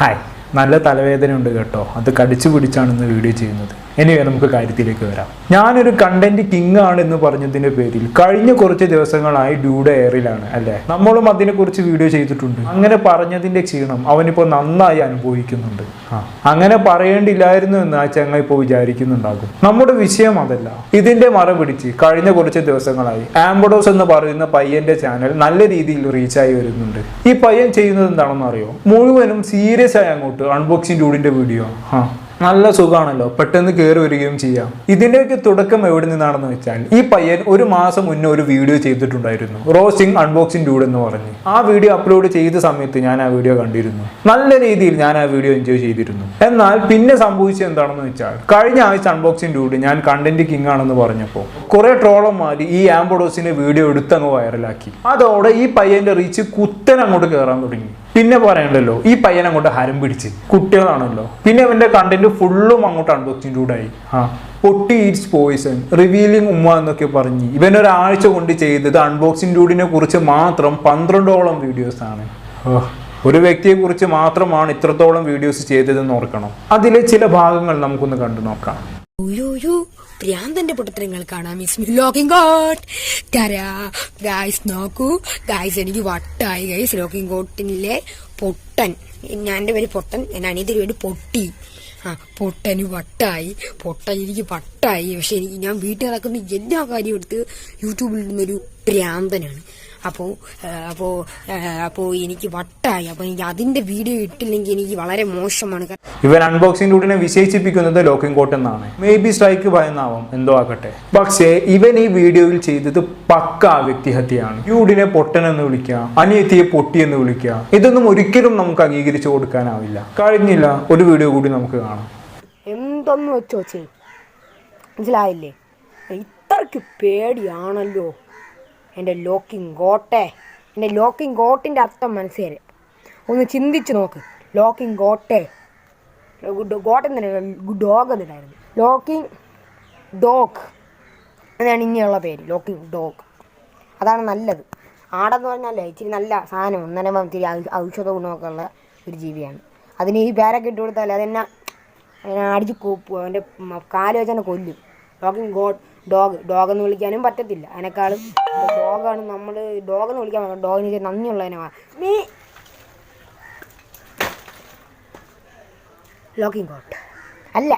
Hi, നല്ല തലവേദനയുണ്ട് കേട്ടോ. അത് കടിച്ചു പിടിച്ചാണ് ഇന്ന് വീഡിയോ ചെയ്യുന്നത്. എനിവേ നമുക്ക് കാര്യത്തിലേക്ക് വരാം. ഞാനൊരു കണ്ടന്റ് കിങ് ആണ് എന്ന് പറഞ്ഞതിന്റെ പേരിൽ കഴിഞ്ഞ കുറച്ച് ദിവസങ്ങളായി ഡ്യൂഡ് എയറിലാണ് അല്ലേ. നമ്മളും അതിനെക്കുറിച്ച് വീഡിയോ ചെയ്തിട്ടുണ്ട്. അങ്ങനെ പറഞ്ഞതിന്റെ ക്ഷീണം അവനിപ്പോൾ നന്നായി അനുഭവിക്കുന്നുണ്ട്. അങ്ങനെ പറയേണ്ടില്ലായിരുന്നു എന്ന് ആ ചങ്ങ ഇപ്പോൾ വിചാരിക്കുന്നുണ്ടാകും. നമ്മുടെ വിഷയം അതല്ല. ഇതിന്റെ മറ പിടിച്ച് കഴിഞ്ഞ കുറച്ച് ദിവസങ്ങളായി ആംബഡോസ് എന്ന് പറയുന്ന പയ്യന്റെ ചാനൽ നല്ല രീതിയിൽ റീച്ചായി വരുന്നുണ്ട്. ഈ പയ്യൻ ചെയ്യുന്നത് എന്താണെന്ന് അറിയോ? മുഴുവനും സീരിയസ് ആയി അങ്ങോട്ട് അൺബോക്സിംഗ് ഡ്യൂഡിന്റെ വീഡിയോ. നല്ല സുഖമാണല്ലോ, പെട്ടെന്ന് കയറി വരികയും ചെയ്യാം. ഇതിന്റെയൊക്കെ തുടക്കം എവിടെ നിന്നാണെന്ന് വെച്ചാൽ, ഈ പയ്യൻ ഒരു മാസം മുന്നേ ഒരു വീഡിയോ ചെയ്തിട്ടുണ്ടായിരുന്നു, റോസ്റ്റിംഗ് അൺബോക്സിംഗ് ഡ്യൂഡ് എന്ന് പറഞ്ഞ്. ആ വീഡിയോ അപ്ലോഡ് ചെയ്ത സമയത്ത് ഞാൻ ആ വീഡിയോ കണ്ടിരുന്നു. നല്ല രീതിയിൽ ഞാൻ ആ വീഡിയോ എൻജോയ് ചെയ്തിരുന്നു. എന്നാൽ പിന്നെ സംഭവിച്ചത് എന്താണെന്ന് വെച്ചാൽ, കഴിഞ്ഞ ആഴ്ച അൺബോക്സിംഗ് ഡ്യൂഡ് ഞാൻ കണ്ടന്റ് കിങ് ആണെന്ന് പറഞ്ഞപ്പോൾ കുറെ ട്രോളന്മാർ ഈ ആംബഡോസിന്റെ വീഡിയോ എടുത്തങ്ങ് വൈറലാക്കി. അതോടെ ഈ പയ്യന്റെ റീച്ച് കുത്തൻ അങ്ങോട്ട് കയറാൻ തുടങ്ങി. പിന്നെ പറയണ്ടല്ലോ, ഈ പയ്യൻ അങ്ങോട്ട് ഹരം പിടിച്ച് കുട്ടികളാണല്ലോ. പിന്നെ അവന്റെ കണ്ടന്റ് ഫുള്ളും അങ്ങോട്ട് അൺബോക്സിംഗ് ഡ്യൂഡായി. പൊട്ടി ഈറ്റ്സ് പോയിസൺ, റിവീലിംഗ് ഉമ്മ എന്നൊക്കെ പറഞ്ഞ് ഇവനൊരാഴ്ച കൊണ്ട് ചെയ്തത് അൺബോക്സിംഗ് ഡ്യൂഡിനെ കുറിച്ച് മാത്രം 12ഓളം വീഡിയോസ് ആണ്. ഒരു വ്യക്തിയെ കുറിച്ച് മാത്രമാണ് ഇത്രത്തോളം വീഡിയോസ് ചെയ്തതെന്ന് ഓർക്കണം. അതിലെ ചില ഭാഗങ്ങൾ നമുക്കൊന്ന് കണ്ടു നോക്കാം. പ്രാന്തന്റെ പൊട്ടത്തരങ്ങൾ കാണാം. ലോക്കിംഗ് കോട്ട് ഗായ്സ്, നോക്കൂ ഗായ്സ്, എനിക്ക് വട്ടായി ഗൈസ്. ലോക്കിംഗ് കോട്ടിലെ പൊട്ടൻ, ഞാൻ എൻ്റെ പേര് പൊട്ടൻ, എൻ്റെ അനിയത്തിൻ്റെ പേര് പൊട്ടി. പൊട്ടന് വട്ടായി, എനിക്ക് വട്ടായി. പക്ഷെ ഞാൻ വീട്ടിൽ നടക്കുന്ന എല്ലാ കാര്യവും എടുത്ത് യൂട്യൂബിൽ ഇടുന്നൊരു പ്രാന്തനാണ്. അപ്പോ എനിക്ക് വട്ടായി. അപ്പൊ എനിക്ക് അതിന്റെ വീഡിയോ ഇട്ടില്ലെങ്കിൽ എനിക്ക് വളരെ മോശമാണ്. ഇവൻ അൺബോക്സിംഗ് ഡ്യൂഡിനെ വിശേഷിപ്പിക്കുന്നത് ലോക്കിംഗ് കോട്ട് എന്നാണ്. മേ ബി സ്ട്രൈക്ക് ഭയന്നാവും, എന്തോ ആകട്ടെ. പക്ഷേ ഇവൻ ഈ വീഡിയോയിൽ ചെയ്തത് പക്കാ വ്യക്തിഹത്യയാണ്. ഡ്യൂഡിനെ പൊട്ടൻ എന്ന് വിളിക്കുക, അനിയത്തിയെ പൊട്ടി എന്ന് വിളിക്കുക, ഇതൊന്നും ഒരിക്കലും നമുക്ക് അംഗീകരിച്ചു കൊടുക്കാനാവില്ല. കഴിഞ്ഞില്ല, ഒരു വീഡിയോ കൂടി നമുക്ക് കാണാം. എന്തൊന്നു വെച്ചോച്ചേ, മനസ്സിലായില്ലേ? ഇത്രക്ക് പേടിയാണല്ലോ എൻ്റെ ലോക്കിംഗ് കോട്ടെ. എൻ്റെ ലോക്കിംഗ് കോട്ടിൻ്റെ അർത്ഥം മനസ്സിലായി. ഒന്ന് ചിന്തിച്ച് നോക്ക്. ലോക്കിംഗ് കോട്ടെ, കോട്ടൻ തന്നെ ഡോഗ് എന്നിട്ടായിരുന്നു. ലോക്കിംഗ് ഡോഗ് എന്നാണ് ഇനിയുള്ള പേര്, ലോക്കിംഗ് ഡോഗ്. അതാണ് നല്ലത്. ആടെന്ന് പറഞ്ഞാലേ ഇച്ചിരി നല്ല സാധനം, ഒന്നരം ഇത്തിരി ഔഷധ ഗുണമൊക്കെ ഉള്ള ഒരു ജീവിയാണ്. അതിന് ഈ പേരൊക്കെ ഇട്ട് കൊടുത്താൽ അതെന്നെ അടിച്ച് എൻ്റെ കാല് വെച്ച് തന്നെ കൊല്ലും. ലോക്കിംഗ് ഡോഗ് എന്ന് വിളിക്കാനും പറ്റത്തില്ല. അതിനേക്കാളും ഡോഗാണ് നമ്മൾ ഡോഗെന്ന് വിളിക്കാൻ പറ്റും. ഡോഗിന് നന്ദിയുള്ളതിനാണ് ലോക്കിംഗ് കോട്ട് അല്ല,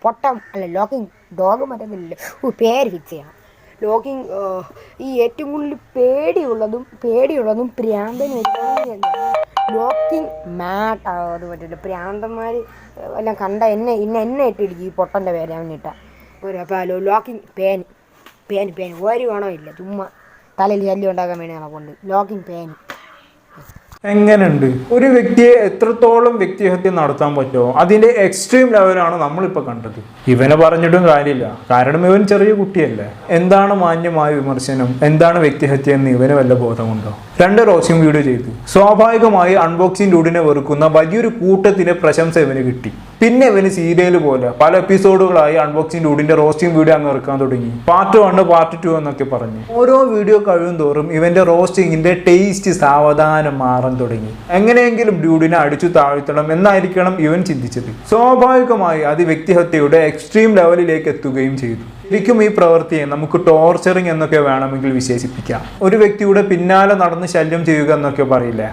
പൊട്ടം അല്ല, ലോക്കിംഗ് ഡോഗ് പറ്റത്തില്ല. പേര് ഫിക്സ് ചെയ്യണം. ലോക്കിംഗ് ഈ ഏറ്റവും കൂടുതൽ പേടിയുള്ളതും പ്രാന്തന് ലോക്കിംഗ് മാട്ട് അത് പറ്റില്ല. പ്രാന്തന്മാർ എല്ലാം കണ്ട എന്നെ ഇട്ടിടിക്കും. ഈ പൊട്ടൻ്റെ പേര് അവനിട്ട അപ്പോൾ ലോക്കിംഗ് പേൻ ഒരു ഗുണമില്ല. ചുമ്മാ തലയിൽ ശല്യം ഉണ്ടാക്കാൻ വേണ്ടി നടക്കുന്നുണ്ട് ലോക്കിംഗ് പേൻ. എങ്ങനെയുണ്ട്? ഒരു വ്യക്തിയെ എത്രത്തോളം വ്യക്തിഹത്യ നടത്താൻ പറ്റുമോ അതിന്റെ എക്സ്ട്രീം ലെവലാണ് നമ്മളിപ്പോൾ കണ്ടത്. ഇവനെ പറഞ്ഞിട്ടും കാര്യമില്ല, കാരണം ഇവൻ ചെറിയ കുട്ടിയല്ലേ. എന്താണ് മാന്യമായ വിമർശനം, എന്താണ് വ്യക്തിഹത്യ എന്ന് ഇവന് വല്ല ബോധമുണ്ടോ? 2 റോസ്റ്റിംഗ് വീഡിയോ ചെയ്തു. സ്വാഭാവികമായി അൺബോക്സിംഗ് ഡ്യൂഡിനെ വെറുക്കുന്ന വലിയൊരു കൂട്ടത്തിന് പ്രശംസ ഇവന് കിട്ടി. പിന്നെ ഇവന് സീരിയൽ പോലെ പല എപ്പിസോഡുകളായി അൺബോക്സിംഗ് ഡ്യൂഡിന്റെ റോസ്റ്റിംഗ് വീഡിയോ അങ്ങ് ഇറക്കാൻ തുടങ്ങി. പാർട്ട് 1, പാർട്ട് 2 എന്നൊക്കെ പറഞ്ഞ് ഓരോ വീഡിയോ കഴിയും തോറും ഇവന്റെ റോസ്റ്റിംഗിന്റെ ടേസ്റ്റ് സാവധാനം മാറാൻ തുടങ്ങി. എങ്ങനെയെങ്കിലും ഡ്യൂഡിനെ അടിച്ചു താഴ്ത്തണം എന്നായിരിക്കണം ഇവൻ ചിന്തിച്ചത്. സ്വാഭാവികമായി അത് വ്യക്തിഹത്യയുടെ എക്സ്ട്രീം ലെവലിലേക്ക് എത്തുകയും ചെയ്തു. ശരിക്കും ഈ പ്രവൃത്തിയെ നമുക്ക് ടോർച്ചറിങ് എന്നൊക്കെ വേണമെങ്കിൽ വിശേഷിപ്പിക്കാം. ഒരു വ്യക്തിയുടെ പിന്നാലെ നടന്ന് ശല്യം ചെയ്യുക എന്നൊക്കെ പറയില്ലേ,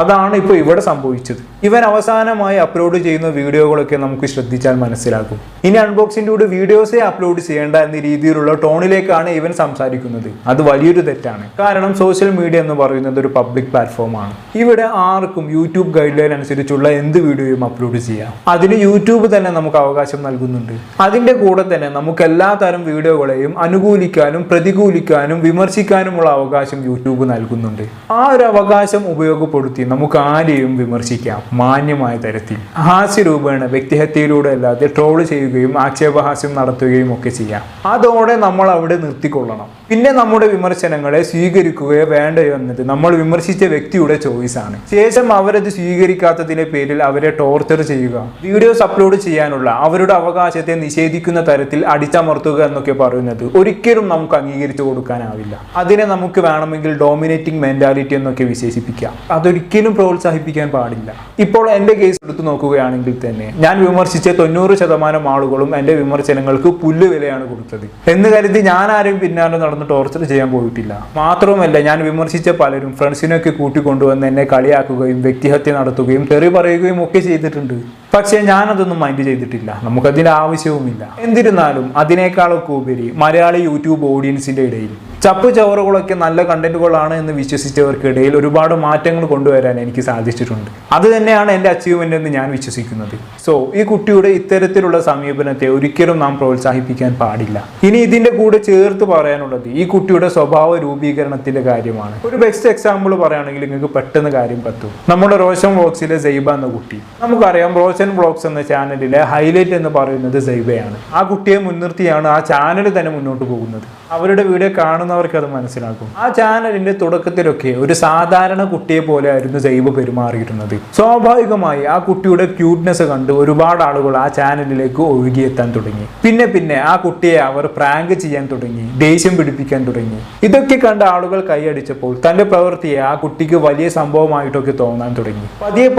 അതാണ് ഇപ്പോൾ ഇവിടെ സംഭവിച്ചത്. ഇവൻ അവസാനമായി അപ്ലോഡ് ചെയ്യുന്ന വീഡിയോകളൊക്കെ നമുക്ക് ശ്രദ്ധിച്ചാൽ മനസ്സിലാക്കും. ഇനി അൺബോക്സിംഗ് ഡ്യൂഡ് വീഡിയോസേ അപ്ലോഡ് ചെയ്യേണ്ട എന്ന രീതിയിലുള്ള ടോണിലേക്കാണ് ഇവൻ സംസാരിക്കുന്നത്. അത് വലിയൊരു തെറ്റാണ്. കാരണം സോഷ്യൽ മീഡിയ എന്ന് പറയുന്നത് ഒരു പബ്ലിക് പ്ലാറ്റ്ഫോമാണ്. ഇവിടെ ആർക്കും യൂട്യൂബ് ഗൈഡ് ലൈൻ അനുസരിച്ചുള്ള എന്ത് വീഡിയോയും അപ്ലോഡ് ചെയ്യാം. അതിന് യൂട്യൂബ് തന്നെ നമുക്ക് അവകാശം നൽകുന്നുണ്ട്. അതിന്റെ കൂടെ തന്നെ നമുക്ക് എല്ലാ തരം വീഡിയോകളെയും അനുകൂലിക്കാനും പ്രതികൂലിക്കാനും വിമർശിക്കാനുമുള്ള അവകാശം യൂട്യൂബ് നൽകുന്നുണ്ട്. ആ ഒരു അവകാശം ഉപയോഗപ്പെടുത്തി നമുക്ക് ആരെയും വിമർശിക്കാം മാന്യമായ തരത്തിൽ. ഹാസ്യരൂപേണ വ്യക്തിഹത്യയിലൂടെ അല്ലാതെ ട്രോൾ ചെയ്യുകയും ആക്ഷേപഹാസ്യം നടത്തുകയും ഒക്കെ ചെയ്യാം. അതോടെ നമ്മൾ അവിടെ നിർത്തിക്കൊള്ളണം. പിന്നെ നമ്മുടെ വിമർശനങ്ങളെ സ്വീകരിക്കുകയോ വേണ്ടയോ എന്നത് നമ്മൾ വിമർശിച്ച വ്യക്തിയുടെ ചോയ്സാണ്. ശേഷം അവരത് സ്വീകരിക്കാത്തതിന്റെ പേരിൽ അവരെ ടോർച്ചർ ചെയ്യുക, വീഡിയോസ് അപ്ലോഡ് ചെയ്യാനുള്ള അവരുടെ അവകാശത്തെ നിഷേധിക്കുന്ന തരത്തിൽ അടിച്ച അടിച്ചമർത്തുക എന്നൊക്കെ പറയുന്നത് ഒരിക്കലും നമുക്ക് അംഗീകരിച്ചു കൊടുക്കാനാവില്ല. അതിനെ നമുക്ക് വേണമെങ്കിൽ ഡോമിനേറ്റിംഗ് മെന്റാലിറ്റി എന്നൊക്കെ വിശേഷിപ്പിക്കാം. അതൊരിക്കലും പ്രോത്സാഹിപ്പിക്കാൻ പാടില്ല. ഇപ്പോൾ എൻ്റെ കേസ് എടുത്തു നോക്കുകയാണെങ്കിൽ തന്നെ ഞാൻ വിമർശിച്ച 90% ആളുകളും എൻ്റെ വിമർശനങ്ങൾക്ക് പുല്ലുവിലയാണ് കൊടുത്തത് എന്ന് കരുതി ഞാൻ ആരെയും പിന്നാലെ നടന്ന് ടോർച്ചർ ചെയ്യാൻ പോയിട്ടില്ല. മാത്രവുമല്ല, ഞാൻ വിമർശിച്ച പലരും ഫ്രണ്ട്സിനൊക്കെ കൂട്ടിക്കൊണ്ടുവന്ന് എന്നെ കളിയാക്കുകയും വ്യക്തിഹത്യ നടത്തുകയും തെറി പറയുകയും ഒക്കെ ചെയ്തിട്ടുണ്ട്. പക്ഷേ ഞാനതൊന്നും മൈൻഡ് ചെയ്തിട്ടില്ല. നമുക്കതിൻ്റെ ആവശ്യവുമില്ല. എന്നിരുന്നാലും അതിനേക്കാളൊക്കെ ഉപരി മലയാളി യൂട്യൂബ് ഓഡിയൻസിൻ്റെ ഇടയിൽ ചപ്പു ചവറുകളൊക്കെ നല്ല കണ്ടന്റുകളാണ് എന്ന് വിശ്വസിച്ചവർക്കിടയിൽ ഒരുപാട് മാറ്റങ്ങൾ കൊണ്ടുവരാൻ എനിക്ക് സാധിച്ചിട്ടുണ്ട്. അത് തന്നെയാണ് എൻ്റെ അച്ചീവ്മെന്റ് എന്ന് ഞാൻ വിശ്വസിക്കുന്നത്. സോ ഈ കുട്ടിയുടെ ഇത്തരത്തിലുള്ള സമീപനത്തെ ഒരിക്കലും നാം പ്രോത്സാഹിപ്പിക്കാൻ പാടില്ല. ഇനി ഇതിന്റെ കൂടെ ചേർത്ത് പറയാനുള്ളത് ഈ കുട്ടിയുടെ സ്വഭാവ രൂപീകരണത്തിന്റെ കാര്യമാണ്. ഒരു ബെസ്റ്റ് എക്സാമ്പിൾ പറയുകയാണെങ്കിൽ നിങ്ങൾക്ക് പെട്ടെന്ന് കാര്യം പറ്റും. നമ്മുടെ റോഷൻ വ്ളോഗ്സിലെ സൈബ എന്ന കുട്ടി. നമുക്കറിയാം റോഷൻ വ്ളോഗ്സ് എന്ന ചാനലിലെ ഹൈലൈറ്റ് എന്ന് പറയുന്നത് സൈബയാണ്. ആ കുട്ടിയെ മുൻനിർത്തിയാണ് ആ ചാനൽ തന്നെ മുന്നോട്ട് പോകുന്നത്. അവരുടെ വീഡിയോ കാണുന്നവർക്ക് അത് മനസ്സിലാക്കും. ആ ചാനലിന്റെ തുടക്കത്തിലൊക്കെ ഒരു സാധാരണ കുട്ടിയെ പോലെ ആയിരുന്നു സൈബ പെരുമാറിയിരുന്നത്. സ്വാഭാവികമായി ആ കുട്ടിയുടെ ക്യൂട്ട്നെസ് കണ്ട് ഒരുപാട് ആളുകൾ ആ ചാനലിലേക്ക് ഒഴുകിയെത്താൻ തുടങ്ങി. പിന്നെ ആ കുട്ടിയെ അവർ പ്രാങ്ക് ചെയ്യാൻ തുടങ്ങി, ദേഷ്യം പിടിപ്പിക്കാൻ തുടങ്ങി. ഇതൊക്കെ കണ്ട ആളുകൾ കൈയടിച്ചപ്പോൾ തന്റെ പ്രവൃത്തിയെ ആ കുട്ടിക്ക് വലിയ സംഭവമായിട്ടൊക്കെ തോന്നാൻ തുടങ്ങി.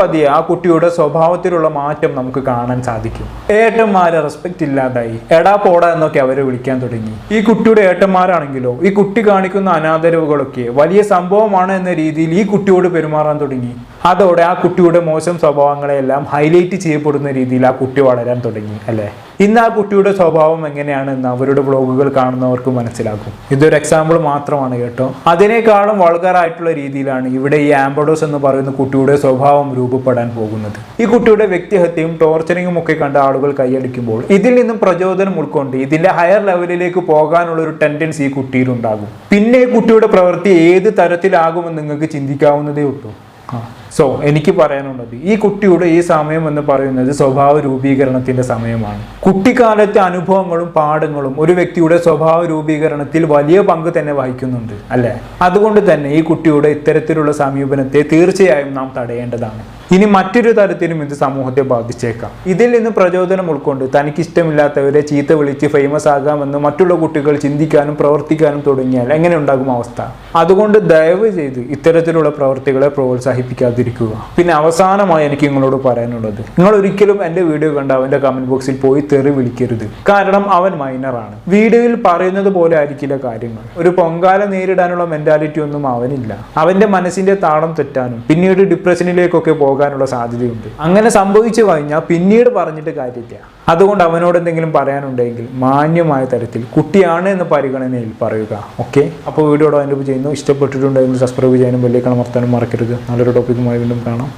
പതിയെ ആ കുട്ടിയുടെ സ്വഭാവത്തിലുള്ള മാറ്റം നമുക്ക് കാണാൻ സാധിക്കും. ഏട്ടന്മാരെ റെസ്പെക്ട് ഇല്ലാതായി, എടാ പോടാ എന്നൊക്കെ അവരെ വിളിക്കാൻ തുടങ്ങി. ഈ കുട്ടിയുടെ ഏട്ടന്മാരാണെങ്കിലോ ഈ കുട്ടി കാണിക്കുന്ന അനാദരവുകളൊക്കെ വലിയ സംഭവമാണ് എന്ന രീതിയിൽ ഈ കുട്ടിയോട് പെരുമാറാൻ തുടങ്ങി. അതോടെ ആ കുട്ടിയുടെ മോശം സ്വഭാവങ്ങളെല്ലാം ഹൈലൈറ്റ് ചെയ്യപ്പെടുന്ന രീതിയിൽ ആ കുട്ടി വളരാൻ തുടങ്ങി, അല്ലേ? ഇന്ന് ആ കുട്ടിയുടെ സ്വഭാവം എങ്ങനെയാണെന്ന് അവരുടെ വ്ളോഗുകൾ കാണുന്നവർക്ക് മനസ്സിലാക്കും. ഇതൊരു എക്സാമ്പിൾ മാത്രമാണ് കേട്ടോ. അതിനേക്കാളും വൾഗറായിട്ടുള്ള രീതിയിലാണ് ഇവിടെ ഈ ആംബഡോസ് എന്ന് പറയുന്ന കുട്ടിയുടെ സ്വഭാവം രൂപപ്പെടാൻ പോകുന്നത്. ഈ കുട്ടിയുടെ വ്യക്തിഹത്യയും ടോർച്ചറിങ്ങും ഒക്കെ കണ്ട ആളുകൾ കൈയടിക്കുമ്പോൾ ഇതിൽ നിന്നും പ്രചോദനം ഉൾക്കൊണ്ട് ഇതിന്റെ ഹയർ ലെവലിലേക്ക് പോകാനുള്ള ഒരു ടെൻഡൻസി ഈ കുട്ടിയിലുണ്ടാകും. പിന്നെ കുട്ടിയുടെ പ്രവൃത്തി ഏത് തരത്തിലാകുമെന്ന് നിങ്ങൾക്ക് ചിന്തിക്കാവുന്നതേ ഉള്ളൂ. സോ എനിക്ക് പറയാനുള്ളത് ഈ കുട്ടിയുടെ ഈ സമയം എന്ന് പറയുന്നത് സ്വഭാവ രൂപീകരണത്തിന്റെ സമയമാണ്. കുട്ടിക്കാലത്തെ അനുഭവങ്ങളും പാഠങ്ങളും ഒരു വ്യക്തിയുടെ സ്വഭാവ രൂപീകരണത്തിൽ വലിയ പങ്ക് തന്നെ വഹിക്കുന്നുണ്ട്, അല്ലേ? അതുകൊണ്ട് തന്നെ ഈ കുട്ടിയുടെ ഇത്തരത്തിലുള്ള സമീപനത്തെ തീർച്ചയായും നാം തടയേണ്ടതാണ്. ഇനി മറ്റൊരു തരത്തിലും ഇത് സമൂഹത്തെ ബാധിച്ചേക്കാം. ഇതിൽ നിന്ന് പ്രചോദനം ഉൾക്കൊണ്ട് തനിക്ക് ഇഷ്ടമില്ലാത്തവരെ ചീത്ത വിളിച്ച് ഫേമസ് ആകാമെന്ന് മറ്റുള്ള കുട്ടികൾ ചിന്തിക്കാനും പ്രവർത്തിക്കാനും തുടങ്ങിയാൽ എങ്ങനെ ഉണ്ടാകും അവസ്ഥ? അതുകൊണ്ട് ദയവ് ചെയ്ത് ഇത്തരത്തിലുള്ള പ്രവർത്തികളെ പ്രോത്സാഹിപ്പിക്കാതിരിക്കുക. പിന്നെ അവസാനമായി എനിക്ക് നിങ്ങളോട് പറയാനുള്ളത്, നിങ്ങൾ ഒരിക്കലും എൻ്റെ വീഡിയോ കണ്ട് അവൻ്റെ കമന്റ് ബോക്സിൽ പോയി തെറി വിളിക്കരുത്. കാരണം അവൻ മൈനറാണ്. വീഡിയോയിൽ പറയുന്നത് പോലെ ആയിരിക്കില്ല കാര്യങ്ങൾ. ഒരു പൊങ്കാല നേരിടാനുള്ള മെന്റാലിറ്റി ഒന്നും അവനില്ല. അവന്റെ മനസ്സിന്റെ താളം തെറ്റാനും പിന്നീട് ഡിപ്രഷനിലേക്കൊക്കെ പോകാനുള്ള സാധ്യതയുണ്ട്. അങ്ങനെ സംഭവിച്ചു കഴിഞ്ഞാൽ പിന്നീട് പറഞ്ഞിട്ട് കാര്യമില്ല. അതുകൊണ്ട് അവനോട് എന്തെങ്കിലും പറയാനുണ്ടെങ്കിൽ മാന്യമായ തരത്തിൽ കുട്ടിയാണ് എന്ന പരിഗണനയിൽ പറയുക. ഓക്കെ, അപ്പോൾ വീഡിയോയുടെ അതിൻ്റെ ചെയ്യുന്നു. ഇഷ്ടപ്പെട്ടിട്ടുണ്ടെങ്കിൽ സബ്സ്ക്രൈബ് ചെയ്യാനും ബെല്ലൈക്കൺ അമർത്താനും മറക്കരുത്. നല്ലൊരു ടോപ്പിക്കുമായി വീണ്ടും കാണാം.